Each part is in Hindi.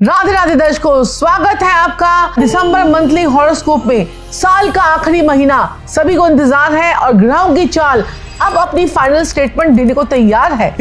राधे राधे दर्शकों, स्वागत है आपका दिसंबर मंथली हॉरोस्कोप में। साल का आखिरी महीना, सभी को इंतजार है और ग्रहों की चाल अब अपनी फाइनल स्टेटमेंट देने को तैयार है।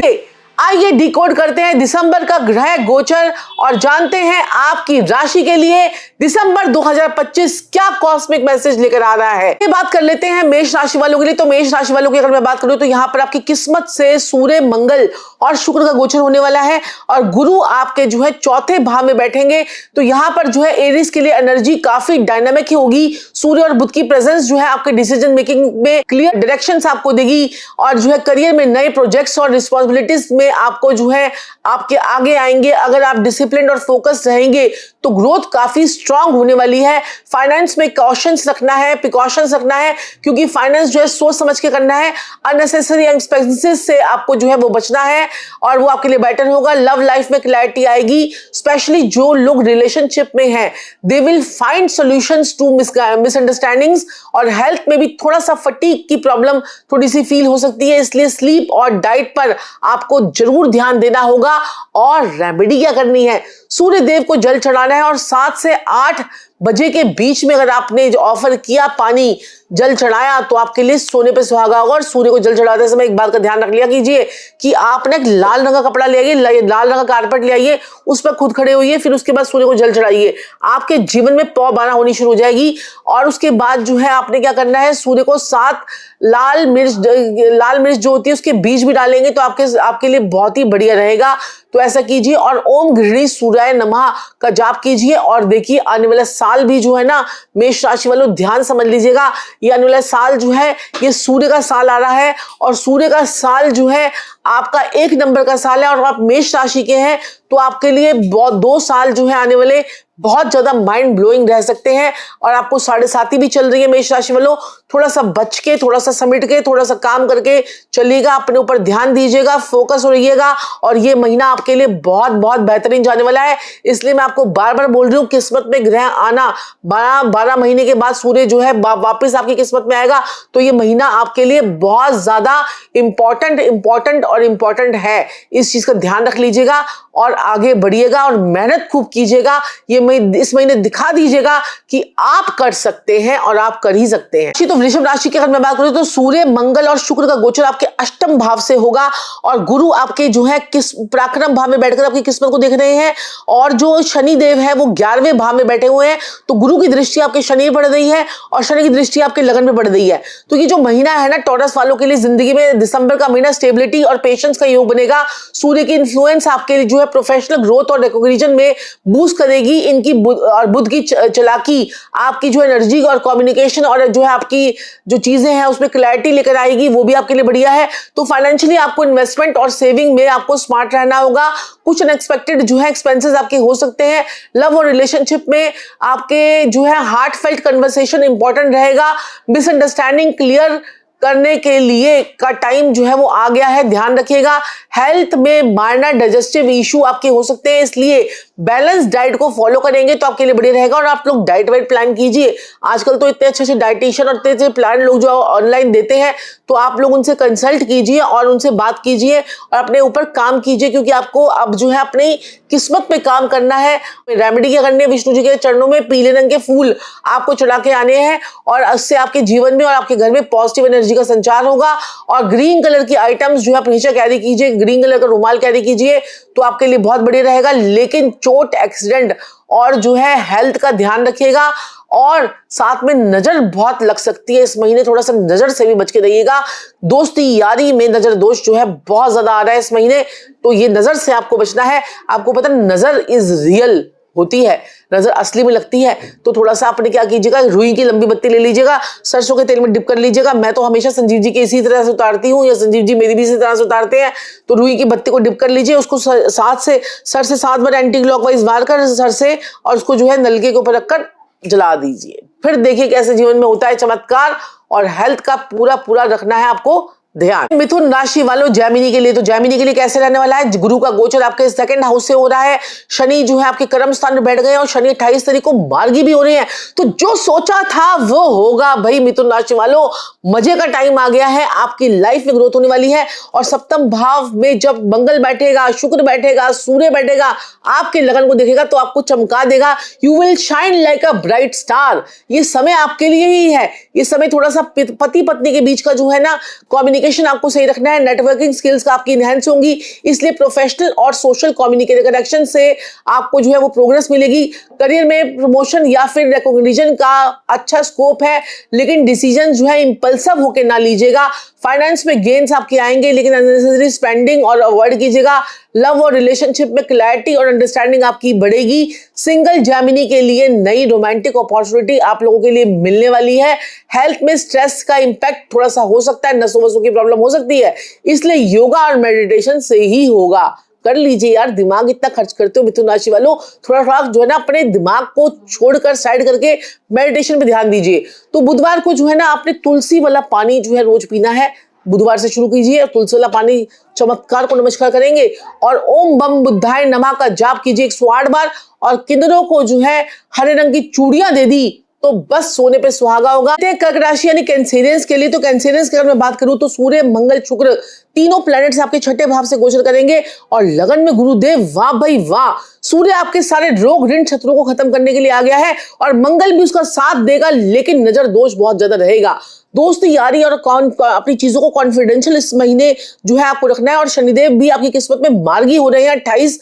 आइए डिकोड करते हैं दिसंबर का ग्रह गोचर और जानते हैं आपकी राशि के लिए दिसंबर 2025 क्या कॉस्मिक मैसेज लेकर आ रहा है। ये बात कर लेते हैं मेष राशि वालों के लिए। तो मेष राशि वालों की अगर मैं बात करूं तो यहाँ पर आपकी किस्मत से सूर्य, मंगल और शुक्र का गोचर होने वाला है और गुरु आपके जो है चौथे भाव में बैठेंगे। तो यहाँ पर जो है एरीज के लिए एनर्जी काफी डायनामिक ही होगी। सूर्य और बुध की प्रेजेंस जो है आपके डिसीजन मेकिंग में क्लियर डायरेक्शंस आपको देगी और जो है करियर में नए प्रोजेक्ट्स और रिस्पॉन्सिबिलिटीज में आपको जो है आपके आगे आएंगे। अगर आप डिसिप्लिन और फोकस रहेंगे तो ग्रोथ काफी स्ट्रांग होने वाली है। फाइनेंस में कॉशंस रखना है, प्रिकॉशंस रखना है, क्योंकि फाइनेंस जो है सोच समझ के करना है। अननेसेसरी एक्सपेंसेस से आपको जो है वो बचना है और वो आपके लिए बेटर होगा। लव लाइफ में क्लैरिटी आएगी, स्पेशली जो लोग रिलेशनशिप में हैं, they will find solutions to misunderstandings. और हेल्थ में भी थोड़ा सा फटीग की प्रॉब्लम थोड़ी सी फील हो सकती है, इसलिए स्लीप और डाइट पर आपको जरूर ध्यान देना होगा। और रेमेडी क्या करनी है, सूर्य देव को जल चढ़ाना है और 7 से 8 बजे के बीच में अगर आपने जो ऑफर किया पानी जल चढ़ाया तो आपके लिए सोने पे सुहागा होगा। और सूर्य को जल चढ़ाते समय एक बात का ध्यान रख लिया कीजिए कि आपने एक लाल रंग का कपड़ा ले आइए, लाल रंग का कारपेट ले आइए, उस पर खुद खड़े होइए, फिर उसके बाद सूर्य को जल चढ़ाइए। आपके जीवन में पौ बाना होनी शुरू हो जाएगी। और उसके बाद जो है आपने क्या करना है, सूर्य को 7 लाल मिर्च जो होती है उसके बीज भी डालेंगे तो आपके लिए बहुत ही बढ़िया रहेगा। तो ऐसा कीजिए और ओम गृहिणी सूर्याय नमः का जाप कीजिए। और देखिए आने वाला साल भी जो है ना, मेष राशि वालों ध्यान समझ लीजिएगा, ये आने वाला साल जो है ये सूर्य का साल आ रहा है और सूर्य का साल जो है आपका 1 नंबर का साल है। और आप मेष राशि के हैं तो आपके लिए 2 साल जो है आने वाले बहुत ज्यादा माइंड ब्लोइंग रह सकते हैं। और आपको 7.5 भी चल रही है मेष राशि वालों, थोड़ा सा बच के, थोड़ा सा समेट के, थोड़ा सा काम करके चलिएगा, अपने ऊपर ध्यान दीजिएगा, फोकस रहिएगा। और ये महीना आपके लिए बहुत बहुत बेहतरीन जाने वाला है। इसलिए मैं आपको बार बार बोल रही हूँ, किस्मत में ग्रह आना 12 महीने के बाद सूर्य जो है वापिस आपकी किस्मत में आएगा। तो ये महीना आपके लिए बहुत ज्यादा इंपॉर्टेंट है। इस चीज का ध्यान रख लीजिएगा और आगे बढ़िएगा और मेहनत खूब कीजिएगा। इस महीने दिखा दीजिएगा कि आप कर सकते हैं और आप कर ही सकते हैं। तो वृषभ राशि की अगर मैं बात करूं तो सूर्य, मंगल और शुक्र का गोचर आपके अष्टम भाव से होगा और गुरु आपके जो है पराक्रम भाव में बैठकर आपकी किस्मत को देख रहे हैं। और जो शनि देव है वो 11वें भाव में बैठे हुए हैं। तो गुरु की दृष्टि आपके शनि पर पड़ रही है और शनि की दृष्टि आपके लगन में पड़ रही है। तो ये जो महीना है ना टॉरस वालों के लिए, जिंदगी में दिसंबर का महीना स्टेबिलिटी और पेशेंस का योग बनेगा। सूर्य की इन्फ्लुएंस आपके लिए जो है प्रोफेशनल ग्रोथ और रिकॉग्निशन में बूस्ट करेगी। इनकी और बुध की चलाकी आपकी जो एनर्जी और कम्युनिकेशन और जो है आपकी जो चीजें हैं उसमें क्लैरिटी लेकर आएगी, वो भी आपके लिए बढ़िया है। तो फाइनेंशियली आपको इन्वेस्टमेंट और सेविंग में आपको स्मार्ट रहना होगा। कुछ अनएक्सपेक्टेड जो है एक्सपेंसेस आपके हो सकते हैं। लव और रिलेशनशिप में आपके जो है हार्ट फेल्ट कन्वर्सेशन इंपॉर्टेंट रहेगा। मिसअंडरस्टैंडिंग क्लियर करने के लिए का टाइम जो है वो आ गया है, ध्यान रखिएगा। हेल्थ में माइनर डाइजेस्टिव इशू आपके हो सकते हैं, इसलिए बैलेंस डाइट को फॉलो करेंगे तो आपके लिए बढ़िया रहेगा। और आप लोग डाइट वाइट प्लान कीजिए। आजकल तो इतने अच्छे डाइटिशियन और इतने अच्छे प्लान लोग जो ऑनलाइन देते हैं, तो आप लोग उनसे कंसल्ट कीजिए और उनसे बात कीजिए और अपने ऊपर काम कीजिए, क्योंकि आपको अब जो है अपनी किस्मत में काम करना है। रेमेडी क्या करनी है, विष्णु जी के चरणों में पीले रंग के फूल आपको चढ़ा के आने हैं और उससे आपके जीवन में और आपके घर में पॉजिटिव एनर्जी का संचार होगा। और ग्रीन कलर की आइटम्स जो है हमेशा कैरी कीजिए, ग्रीन कलर का रुमाल कैरी कीजिए तो आपके लिए बहुत बढ़िया रहेगा। लेकिन चोट, एक्सीडेंट और जो है हेल्थ का ध्यान रखिएगा। और साथ में नजर बहुत लग सकती है इस महीने, थोड़ा सा नजर से भी बच के रहिएगा। दोस्ती यारी में नजर दोष जो है बहुत ज्यादा आ रहा है इस महीने, तो ये नजर से आपको बचना है। आपको पता है नजर इज रियल होती है, नजर असली में लगती है। तो थोड़ा सा आपने क्या कीजिएगा, रुई की लंबी बत्ती ले लीजिएगा, सरसों के तेल में डिप कर लीजिएगा। मैं तो हमेशा संजीव जी के इसी तरह से उतारती हूँ, या संजीव जी मेरी भी इसी तरह से उतारते हैं। तो रुई की बत्ती को डिप कर लीजिए, उसको सर से 7 बार एंटी क्लॉकवाइज मार कर सर से, और उसको जो है नलके के ऊपर रखकर जला दीजिए। फिर देखिए कैसे जीवन में होता है चमत्कार। और हेल्थ का पूरा रखना है आपको ध्यान। मिथुन राशि वालों, जैमिनी के लिए, तो जैमिनी के लिए कैसे रहने वाला है? गुरु का गोचर आपके सेकंड हाउस से हो रहा है। शनि जो है आपके कर्म स्थान में बैठ गए और शनि 28 तारीख को मार्गी भी हो रहे हैं। तो जो सोचा था वो होगा भाई मिथुन राशि वालों, मजे का टाइम आ गया है, आपकी लाइफ में ग्रोथ होने वाली है। और सप्तम भाव में जब मंगल बैठेगा, शुक्र बैठेगा, सूर्य बैठेगा, आपके लगन को देखेगा तो आपको चमका देगा। You will shine like a bright star. ये समय आपके लिए ही है। ये समय थोड़ा सा पति पत्नी के बीच का जो है ना कम्युनिकेशन आपको सही रखना है। नेटवर्किंग स्किल्स का आपकी इनहेंस होंगी, इसलिए प्रोफेशनल और सोशल कम्युनिकेशन से आपको जो है वो प्रोग्रेस मिलेगी। करियर में प्रमोशन या फिर रिकॉग्निशन का अच्छा स्कोप है, लेकिन डिसीजन जो है इंपल्सिव होकर ना लीजिएगा। फाइनेंस में गेन्स आपके आएंगे, लेकिन अननेसेसरी स्पेंडिंग और अवॉइड कीजिएगा। लव और रिलेशनशिप में क्लैरिटी और अंडरस्टैंडिंग आपकी बढ़ेगी। सिंगल जैमिनी के लिए नई रोमांटिक अपॉर्चुनिटी आप लोगों के लिए मिलने वाली है। हेल्थ में स्ट्रेस का इंपैक्ट थोड़ा सा हो सकता है, नसों वसों की प्रॉब्लम हो सकती है, इसलिए योगा और मेडिटेशन से ही होगा। कर लीजिए यार, दिमाग इतना खर्च करते हो मिथुन राशि वालों, थोड़ा थोड़ा जो है ना अपने दिमाग को छोड़कर साइड करके मेडिटेशन पे ध्यान दीजिए। तो बुधवार को जो है ना आपने तुलसी वाला पानी जो है रोज पीना है। बुधवार से शुरू कीजिए और तुलसी वाला पानी चमत्कार को नमस्कार करेंगे और ओम बम बुद्धाय नमः का जाप कीजिए 108 बार। और किन्नरों को जो है हरे रंग की चूड़ियां दे दी तो बस सोने पे सुहागा होगा। कर्क राशि यानी कैंसेरियंस के लिए, तो कैंसेरियंस की अगर मैं बात करूं तो सूर्य, मंगल, शुक्र तीनों प्लैनेट्स आपके छठे भाव से गोचर करेंगे। और लगन में गुरुदेव, वाह भाई वाह। सूर्य आपके सारे रोग ऋण शत्रुओं को खत्म करने के लिए आ गया है और मंगल भी उसका साथ देगा, लेकिन नजर दोष बहुत ज्यादा रहेगा। दोस्त यारी और अपनी चीजों को कॉन्फिडेंशियल इस महीने जो है आपको रखना है। और शनिदेव भी आपकी किस्मत में मार्गी हो रहे हैं 28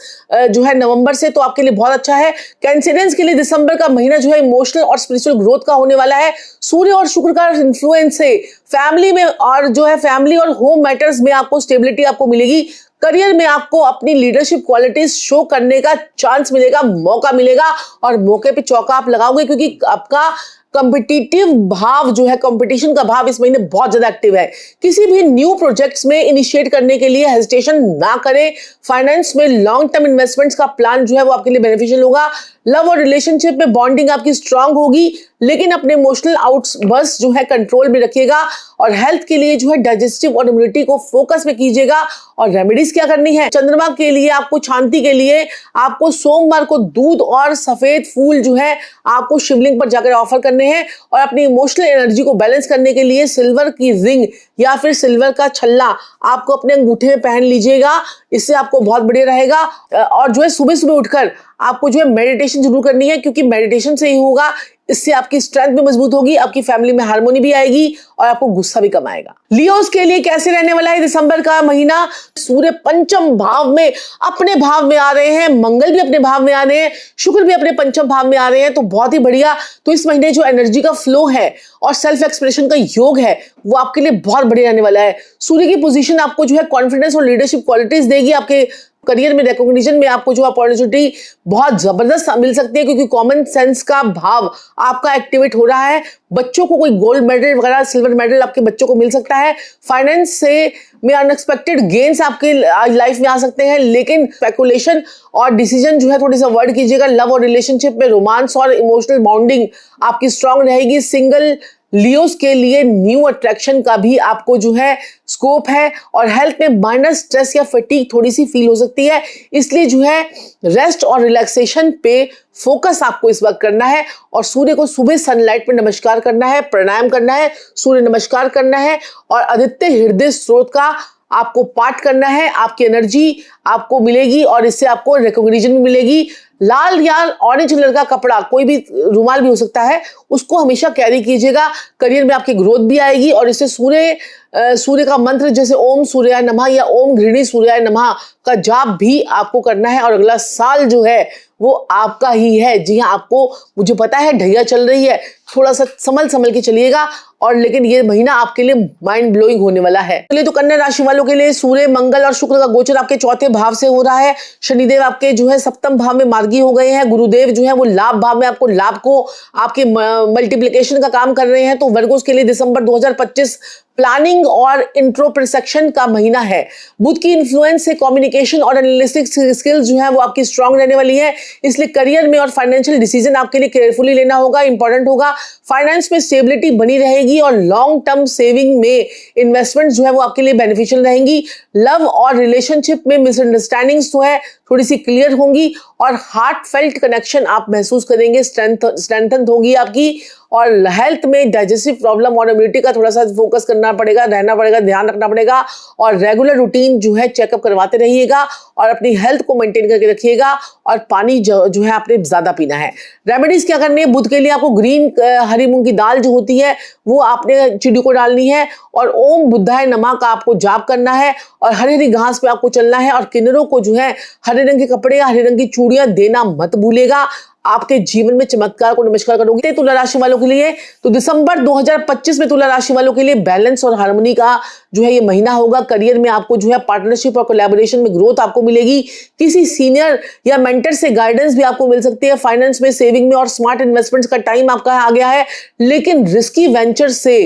जो है नवंबर से, तो आपके लिए बहुत अच्छा है। कैंसेरियंस के लिए दिसंबर का महीना जो है इमोशनल और स्पिरिचुअल ग्रोथ का होने वाला है। सूर्य और शुक्र का इन्फ्लुएंस से फैमिली में और जो है फैमिली और होम मैटर्स में आपको स्टेबिलिटी आपको मिलेगी। करियर में आपको अपनी लीडरशिप क्वालिटीज शो करने का चांस मिलेगा, मौका मिलेगा और मौके पे चौका आप लगाओगे, क्योंकि आपका कॉम्पिटिटिव भाव जो है, कंपटीशन का भाव इस महीने बहुत ज्यादा एक्टिव है। किसी भी न्यू प्रोजेक्ट्स में इनिशिएट करने के लिए हेजिटेशन ना करें। फाइनेंस में लॉन्ग टर्म इन्वेस्टमेंट्स का प्लान जो है वो आपके लिए बेनिफिशियल होगा। लव और रिलेशनशिप में बॉन्डिंग आपकी स्ट्रांग होगी, लेकिन अपने इमोशनल आउटबर्स्ट जो है कंट्रोल में रखिएगा। और हेल्थ के लिए जो है डाइजेस्टिव और इम्यूनिटी को फोकस में कीजिएगा। और रेमेडीज क्या करनी है? चंद्रमा के लिए आपको शांति के लिए आपको सोमवार को दूध और सफेद फूल जो है आपको शिवलिंग पर जाकर ऑफर करने हैं। और अपनी इमोशनल एनर्जी को बैलेंस करने के लिए सिल्वर की रिंग या फिर सिल्वर का छल्ला आपको अपने अंगूठे में पहन लीजिएगा, इससे आपको बहुत बढ़िया रहेगा। और जो है सुबह सुबह उठकर आपको जो है मेडिटेशन जरूर करनी है, क्योंकि मेडिटेशन से ही होगा, इससे आपकी स्ट्रेंथ भी मजबूत होगी, आपकी फैमिली में हार्मोनी भी आएगी और आपको गुस्सा भी कम आएगा। लियोस के लिए कैसे रहने वाला है दिसंबर का महीना? सूर्य पंचम भाव में अपने भाव में आ रहे हैं, मंगल भी अपने भाव में आ रहे हैं, शुक्र भी अपने पंचम भाव में आ रहे हैं, तो बहुत ही बढ़िया। तो इस महीने जो एनर्जी का फ्लो है और सेल्फ एक्सप्रेशन का योग है वो आपके लिए बहुत बढ़िया रहने वाला है। सूर्य की पोजीशन आपको जो है कॉन्फिडेंस और लीडरशिप क्वालिटीज देगी। आपके करियर में रिकॉग्निशन में आपको जो अपॉर्चुनिटी बहुत जबरदस्त मिल सकती है, क्योंकि कॉमन सेंस का भाव आपका एक्टिवेट हो रहा है। बच्चों को कोई गोल्ड मेडल वगैरह, सिल्वर मेडल आपके बच्चों को मिल सकता है। फाइनेंस से में अनएक्सपेक्टेड गेन्स आपके लाइफ में आ सकते हैं, लेकिन स्पेकुलेशन और डिसीजन जो है थोड़ी सा अवॉइड कीजिएगा। लव और रिलेशनशिप में रोमांस और इमोशनल बॉन्डिंग आपकी स्ट्रांग रहेगी। सिंगल लियोस के लिए न्यू अट्रैक्शन का भी आपको जो है स्कोप है। और हेल्थ में माइनर स्ट्रेस या फटीग थोड़ी सी फील हो सकती है, इसलिए जो है रेस्ट और रिलैक्सेशन पे फोकस आपको इस वक्त करना है। और सूर्य को सुबह सनलाइट पे नमस्कार करना है, प्राणायाम करना है, सूर्य नमस्कार करना है और आदित्य हृदय स्रोत का आपको पाठ करना है। आपकी एनर्जी आपको मिलेगी और इससे आपको रिकॉग्निशन भी मिलेगी। लाल या ऑरेंज कलर का कपड़ा, कोई भी रुमाल भी हो सकता है, उसको हमेशा कैरी कीजिएगा। करियर में आपकी ग्रोथ भी आएगी और इससे सूर्य का मंत्र जैसे ओम सूर्याय नमः या ओम घृणी सूर्याय नमः का जाप भी आपको करना है। और अगला साल जो है वो आपका ही है। जी हाँ, आपको मुझे पता है ढैया चल रही है, थोड़ा सा संभल के चलिएगा, और लेकिन ये महीना आपके लिए माइंड ब्लोइंग होने वाला है। चलिए, तो कन्या राशि वालों के लिए सूर्य, मंगल और शुक्र का गोचर आपके चौथे भाव से हो रहा है। शनिदेव आपके जो है सप्तम भाव में मार्गी हो गए हैं। गुरुदेव जो है वो लाभ भाव में आपको लाभ को आपके मल्टीप्लिकेशन का काम कर रहे हैं। तो वर्गोस के लिए दिसंबर 2025 प्लानिंग और इंट्रोस्पेक्शन का महीना है। बुध की इन्फ्लुएंस से कम्युनिकेशन और एनालिटिक स्किल्स जो है वो आपकी स्ट्रांग रहने वाली है, इसलिए करियर में और फाइनेंशियल डिसीजन आपके लिए केयरफुली लेना होगा, इंपॉर्टेंट होगा। फाइनेंस में स्टेबिलिटी बनी रहेगी और लॉन्ग टर्म सेविंग में इन्वेस्टमेंट जो है वो आपके लिए बेनिफिशियल रहेंगी। लव और रिलेशनशिप में मिसअंडरस्टैंडिंग्स जो है थोड़ी सी क्लियर होंगी और हार्ट फेल्ट कनेक्शन आप महसूस करेंगे, स्ट्रेंथन होगी आपकी। और हेल्थ में डाइजेस्टिव प्रॉब्लम और इम्यूनिटी का थोड़ा सा फोकस करना पड़ेगा, रहना पड़ेगा, ध्यान रखना पड़ेगा। और रेगुलर रूटीन जो है चेकअप करवाते रहिएगा और अपनी हेल्थ को मेंटेन करके रखिएगा। और पानी जो है आपने ज्यादा पीना है। रेमेडीज क्या करनी है? बुध के लिए आपको ग्रीन हरी मूंग की दाल जो होती है वो आपने चिड़ियों को डालनी है और ओम बुद्धाय नमः का आपको जाप करना है और हरी हरी घास पे आपको चलना है। और किन्नरों को जो है हरे रंग के कपड़े, हरे रंग की चूड़ियां देना मत भूलेगा। आपके जीवन में चमत्कार को नमस्कार करोगे। तुला राशि वालों के लिए तो दिसंबर 2025 में तुला राशि वालों के लिए बैलेंस और हार्मनी का जो है ये महीना होगा। करियर में आपको जो है पार्टनरशिप और कोलैबोरेशन में ग्रोथ आपको मिलेगी। किसी सीनियर या मेंटर से गाइडेंस भी आपको मिल सकती है। फाइनेंस में, सेविंग में और स्मार्ट इन्वेस्टमेंट्स का टाइम आपका आ गया है, लेकिन रिस्की वेंचर से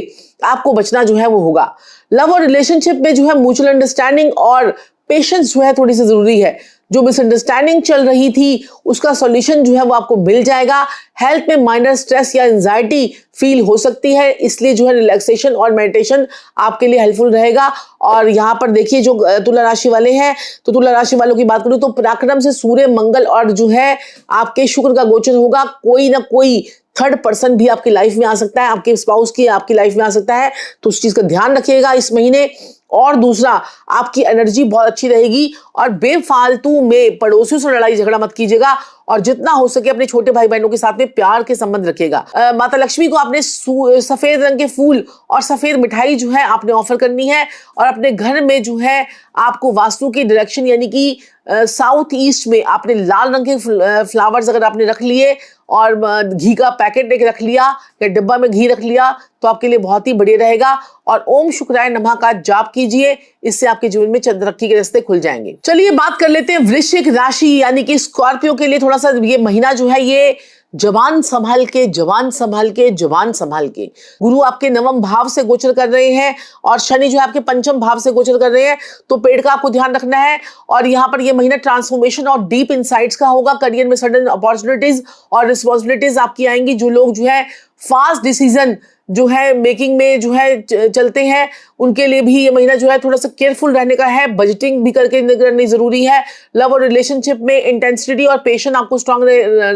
आपको बचना जो है वो होगा। लव और रिलेशनशिप में जो है म्यूचुअल अंडरस्टैंडिंग और पेशेंस जो है थोड़ी सी जरूरी है। जो मिसअंडरस्टैंडिंग चल रही थी उसका सॉल्यूशन जो है वो आपको मिल जाएगा। हेल्थ में माइनर स्ट्रेस या एंजाइटी फील हो सकती है, इसलिए जो है रिलैक्सेशन और मेडिटेशन आपके लिए हेल्पफुल रहेगा। और यहाँ पर देखिए जो तुला राशि वाले हैं, तो तुला राशि वालों की बात करूं तो पराक्रम से सूर्य, मंगल और जो है आपके शुक्र का गोचर होगा। कोई ना कोई थर्ड पर्सन भी आपकी लाइफ में आ सकता है, आपके स्पाउस की आपकी लाइफ में आ सकता है, तो उस चीज का ध्यान रखिएगा इस महीने। और दूसरा, आपकी एनर्जी बहुत अच्छी रहेगी और बेफालतू में पड़ोसियों से लड़ाई झगड़ा मत कीजिएगा और जितना हो सके अपने छोटे भाई बहनों के साथ में प्यार के संबंध रखिएगा। माता लक्ष्मी को आपने सफेद रंग के फूल और सफेद मिठाई जो है आपने ऑफर करनी है। और अपने घर में जो है आपको वास्तु की डायरेक्शन यानी कि साउथ ईस्ट में आपने लाल रंग के फ्लावर्स अगर आपने रख लिए और घी का पैकेट एक रख लिया या डिब्बा में घी रख लिया तो आपके लिए बहुत ही बढ़िया रहेगा। और ओम शुक्राय नमः का जाप कीजिए, इससे आपके जीवन में तरक्की के रास्ते खुल जाएंगे। चलिए बात कर लेते हैं वृश्चिक राशि यानी कि स्कॉर्पियो के लिए। थोड़ा सा ये महीना जो है ये जवान संभाल के गुरु आपके नवम भाव से गोचर कर रहे हैं और शनि जो है आपके पंचम भाव से गोचर कर रहे हैं, तो पेट का आपको ध्यान रखना है। और यहाँ पर ये महीना ट्रांसफॉर्मेशन और डीप इनसाइट्स का होगा। करियर में सडन अपॉर्चुनिटीज और रिस्पॉन्सिबिलिटीज आपकी आएंगी। जो लोग जो है फास्ट डिसीजन जो है मेकिंग में जो है चलते हैं उनके लिए भी ये महीना जो है थोड़ा सा केयरफुल रहने का है। बजटिंग भी करके करनी जरूरी है। लव और रिलेशनशिप में इंटेंसिटी और पेशेंस आपको स्ट्रांग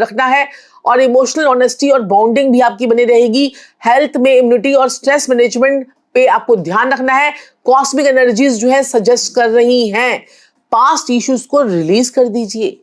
रखना है और इमोशनल ऑनेस्टी और बॉन्डिंग भी आपकी बनी रहेगी। हेल्थ में इम्यूनिटी और स्ट्रेस मैनेजमेंट पे आपको ध्यान रखना है। कॉस्मिक एनर्जीज जो है सजेस्ट कर रही हैं पास्ट इश्यूज को रिलीज कर दीजिए,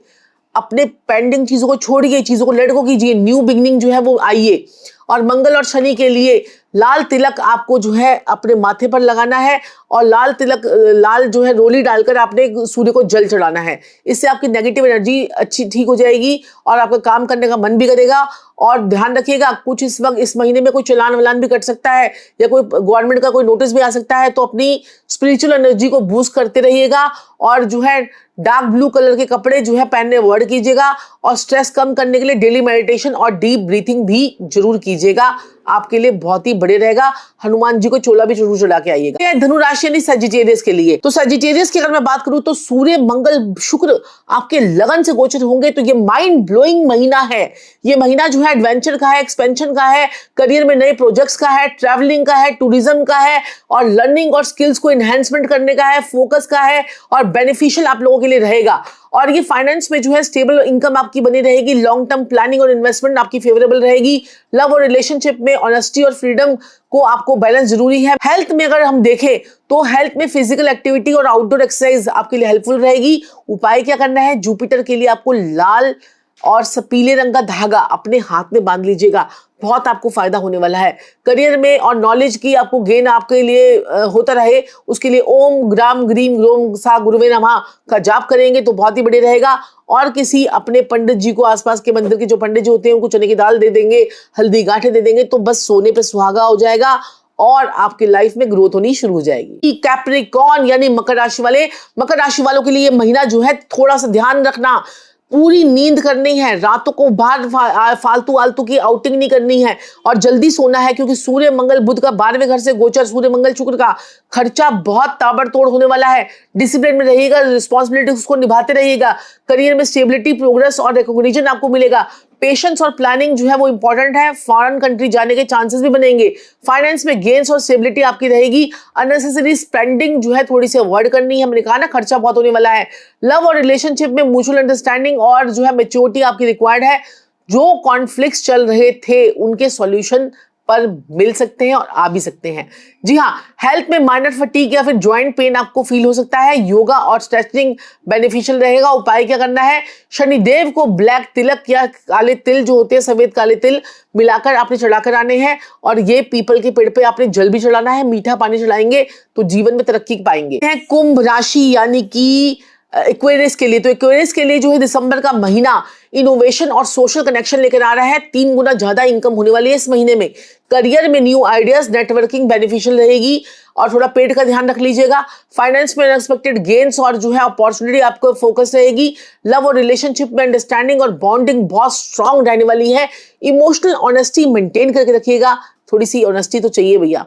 अपने पेंडिंग चीजों को छोड़िए, चीजों को लेट गो कीजिए, न्यू बिगनिंग जो है वो आइए। और मंगल और शनि के लिए लाल तिलक आपको जो है अपने माथे पर लगाना है और लाल जो है रोली डालकर आपने सूर्य को जल चढ़ाना है। इससे आपकी नेगेटिव एनर्जी अच्छी ठीक हो जाएगी और आपका काम करने का मन भी करेगा। और ध्यान रखिएगा कुछ इस वक्त इस महीने में कोई चालान वालान भी कट सकता है या कोई गवर्नमेंट का कोई नोटिस भी आ सकता है, तो अपनी स्पिरिचुअल एनर्जी को बूस्ट करते रहिएगा। और जो है डार्क ब्लू कलर के कपड़े जो है पहनने अवॉइड कीजिएगा और स्ट्रेस कम करने के लिए डेली मेडिटेशन और डीप ब्रीथिंग भी जरूर कीजिएगा, आपके लिए बहुत ही बढ़िया रहेगा। हनुमान जी को चोला भी जरूर चढ़ा के आइएगा। धनु राशि यानी सजिटेरियस के लिए, तो सजिटेरियस की अगर मैं बात करूं तो सूर्य, मंगल, शुक्र आपके लगन से गोचर होंगे, तो ये माइंड ब्लोइंग महीना है। ये महीना जो है एडवेंचर का है, एक्सपेंशन का है, करियर में नए प्रोजेक्ट्स का है, ट्रैवलिंग का है, टूरिज्म का है और लर्निंग और स्किल्स को एनहेंसमेंट करने का है, फोकस का है और बेनिफिशियल आप लोगों के लिए रहेगा। और ये फाइनेंस में जो है स्टेबल इनकम आपकी बनी रहेगी। लॉन्ग टर्म प्लानिंग और इन्वेस्टमेंट आपकी फेवरेबल रहेगी। लव और रिलेशनशिप में ऑनेस्टी और फ्रीडम को आपको बैलेंस जरूरी है। हेल्थ में अगर हम देखें तो हेल्थ में फिजिकल एक्टिविटी और आउटडोर एक्सरसाइज आपके लिए हेल्पफुल रहेगी। उपाय क्या करना है? जुपिटर के लिए आपको लाल और पीले रंग का धागा अपने हाथ में बांध लीजिएगा, बहुत आपको फायदा होने वाला है। करियर में और नॉलेज की आपको गेन आपके लिए होता रहे, उसके लिए ओम ग्राम ग्रीम ग्रोम सा गुरुवे नमः का जाप करेंगे तो बहुत ही बढ़िया रहेगा। और किसी अपने पंडित जी को, आसपास के मंदिर के जो पंडित जी होते हैं उनको चने की दाल दे देंगे, हल्दी गांठे दे देंगे, तो बस सोने पे सुहागा हो जाएगा और आपकी लाइफ में ग्रोथ होनी शुरू हो जाएगी। कैप्रिकॉर्न यानी मकर राशि वाले, मकर राशि वालों के लिए महीना जो है थोड़ा सा ध्यान रखना, पूरी नींद करनी है, रातों को बाहर फालतू आलतू की आउटिंग नहीं करनी है और जल्दी सोना है, क्योंकि सूर्य मंगल बुध का 12वें घर से गोचर, सूर्य मंगल शुक्र का खर्चा बहुत ताबड़तोड़ होने वाला है। डिसिप्लिन में रहिएगा, रिस्पॉन्सिबिलिटी उसको निभाते रहिएगा। करियर में स्टेबिलिटी, प्रोग्रेस और रिकॉग्निशन आपको मिलेगा। पेशेंस और प्लानिंग जो है वो इंपॉर्टेंट है। फॉरेन कंट्री जाने के चांसेस भी बनेंगे। फाइनेंस में गेन्स और स्टेबिलिटी आपकी रहेगी। अननेसेसरी स्पेंडिंग जो है थोड़ी सी अवॉइड करनी है। हमने कहा ना खर्चा बहुत होने वाला है। लव और रिलेशनशिप में म्यूचुअल अंडरस्टैंडिंग और जो है मैच्योरिटी आपकी रिक्वायर्ड है। जो कॉन्फ्लिक्ट्स चल रहे थे उनके सॉल्यूशन पर मिल सकते हैं और आ भी सकते हैं। जी हाँ, हेल्थ में माइनर फटीग या फिर जॉइंट पेन आपको फील हो सकता है। योगा और स्ट्रेचिंग बेनिफिशियल रहेगा। उपाय क्या करना है? शनिदेव को ब्लैक तिलक या काले तिल जो होते हैं, सफेद काले तिल मिलाकर आपने चढ़ाकर आने हैं। और ये पीपल के पेड़ पे आपने जल भी चढ़ाना है। मीठा पानी चढ़ाएंगे तो जीवन में तरक्की पाएंगे। कुंभ राशि यानी कि एक्वेरियस के लिए, तो एक्वेरियस के लिए जो है दिसंबर का महीना इनोवेशन और सोशल कनेक्शन लेकर आ रहा है। 3 गुना ज्यादा इनकम होने वाली है इस महीने में। करियर में न्यू आइडियाज, नेटवर्किंग बेनिफिशियल रहेगी और थोड़ा पेट का ध्यान रख लीजिएगा। फाइनेंस में अनएक्सपेक्टेड गेन्स और जो है अपॉर्चुनिटी आपको फोकस रहेगी। लव और रिलेशनशिप में अंडरस्टैंडिंग और बॉन्डिंग बहुत स्ट्रांग रहने वाली है। इमोशनल ऑनेस्टी मेंटेन करके रखिएगा। थोड़ी सी ऑनेस्टी तो चाहिए भैया।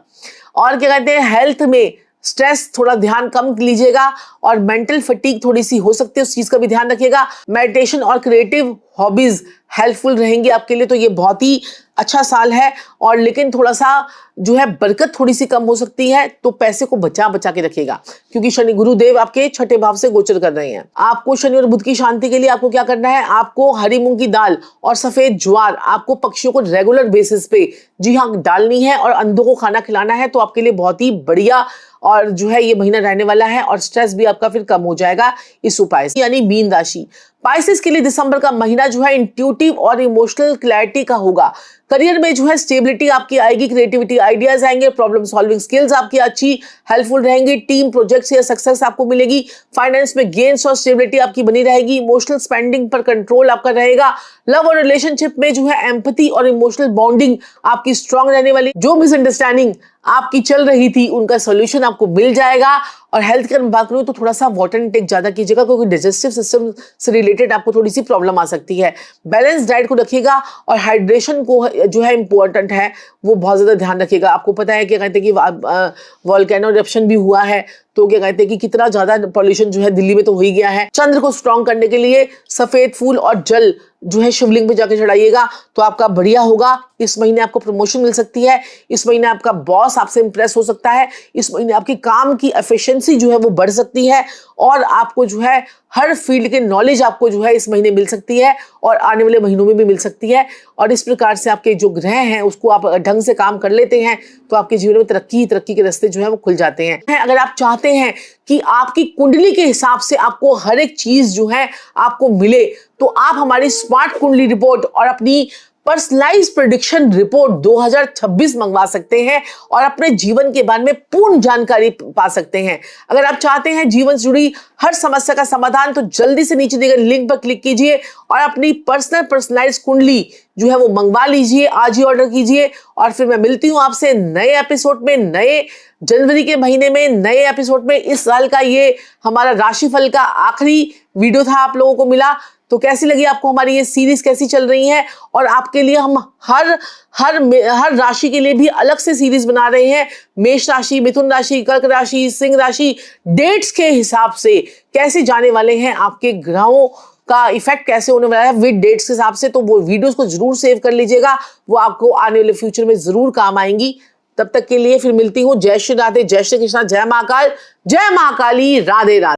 और क्या कहते हैं, हेल्थ में स्ट्रेस थोड़ा ध्यान कम लीजिएगा और मेंटल फटीग थोड़ी सी हो सकती है, उस चीज का भी ध्यान रखिएगा। मेडिटेशन और क्रिएटिव हॉबीज हेल्पफुल रहेंगी आपके लिए। तो ये बहुत ही अच्छा साल है। और लेकिन थोड़ा सा जो है बरकत थोड़ी सी कम हो सकती है, तो पैसे को बचा बचा के रखिएगा क्योंकि शनि गुरुदेव आपके छठे भाव से गोचर कर रहे हैं। आपको शनि और बुध की शांति के लिए आपको क्या करना है? आपको हरी मूंग की दाल और सफेद ज्वार आपको पक्षियों को रेगुलर बेसिस पे, जी हाँ, डालनी है और अंधों को खाना खिलाना है। तो आपके लिए बहुत ही बढ़िया और जो है ये महीना रहने वाला है और स्ट्रेस भी आपका फिर कम हो जाएगा इस उपाय से। यानी मीन राशि पाइसेस के लिए दिसंबर का महीना जो है इंट्यूटिव और इमोशनल क्लैरिटी का होगा। करियर में जो है स्टेबिलिटी आपकी आएगी, क्रिएटिविटी आइडियाज आएंगे, प्रॉब्लम सॉल्विंग स्किल्स आपकी अच्छी हेल्पफुल रहेंगी, टीम प्रोजेक्ट्स या सक्सेस आपको मिलेगी। फाइनेंस में गेन्स और स्टेबिलिटी आपकी बनी रहेगी। इमोशनल स्पेंडिंग पर कंट्रोल आपका रहेगा। लव और रिलेशनशिप में जो है एम्पैथी और इमोशनल बॉन्डिंग आपकी स्ट्रांग रहने वाली। जो मिसअंडरस्टैंडिंग आपकी चल रही थी उनका सोल्यूशन आपको मिल जाएगा। और हेल्थ की बात करूं तो थोड़ा सा वाटर इनटेक ज्यादा कीजिएगा क्योंकि डाइजेस्टिव सिस्टम से रिलेटेड आपको थोड़ी सी प्रॉब्लम आ सकती है। बैलेंस डाइट को रखिएगा और हाइड्रेशन को जो है इंपॉर्टेंट है वो बहुत ज्यादा ध्यान रखिएगा। आपको पता है क्या कहते हैं कि वोल्केनो इरप्शन भी हुआ है, तो क्या कहते हैं कि कितना ज्यादा पॉल्यूशन जो है दिल्ली में तो हो ही गया है। चंद्र को स्ट्रॉन्ग करने के लिए सफेद फूल और जल जो है शिवलिंग पे जाके चढ़ाइएगा तो आपका बढ़िया होगा। इस महीने आपको प्रमोशन मिल सकती है। इस महीने आपका बॉस आपसे इंप्रेस हो सकता है। इस महीने आपकी काम की एफिशिएंसी जो है वो बढ़ सकती है और आपको जो है हर फील्ड के नॉलेज आपको जो है इस महीने मिल सकती है और आने वाले महीनों में भी मिल सकती है। और इस प्रकार से आपके जो ग्रह हैं उसको आप ढंग से काम कर लेते हैं तो आपके जीवन में तरक्की के रास्ते जो है वो खुल जाते हैं। अगर आप चाहते हैं कि आपकी कुंडली के हिसाब से आपको हर एक चीज जो है आपको मिले तो आप हमारी स्मार्ट कुंडली रिपोर्ट और अपनी पर्सनलाइज प्रेडिक्शन रिपोर्ट 2026 मंगवा सकते हैं और अपने जीवन के बारे में पूर्ण जानकारी पा सकते हैं। अगर आप चाहते हैं जीवन से जुड़ी हर समस्या का समाधान तो जल्दी से नीचे दिए गए लिंक पर क्लिक कीजिए और अपनी पर्सनलाइज कुंडली जो है वो मंगवा लीजिए। आज ही ऑर्डर कीजिए और फिर मैं मिलती हूँ आपसे नए एपिसोड में, नए जनवरी के महीने में, नए एपिसोड में। इस साल का ये हमारा राशिफल का आखिरी वीडियो था, आप लोगों को मिला तो कैसी लगी आपको हमारी ये सीरीज, कैसी चल रही है? और आपके लिए हम हर राशि के लिए भी अलग से सीरीज बना रहे हैं। मेष राशि, मिथुन राशि, कर्क राशि, सिंह राशि, डेट्स के हिसाब से कैसे जाने वाले हैं, आपके ग्रहों का इफेक्ट कैसे होने वाला है विद डेट्स के हिसाब से। तो वो वीडियोस को जरूर सेव कर लीजिएगा, वो आपको आने वाले फ्यूचर में जरूर काम आएंगी। तब तक के लिए फिर मिलती हूँ। जय श्री राधे, जय श्री कृष्णा, जय महाकाल, जय महाकाली, राधे राधे।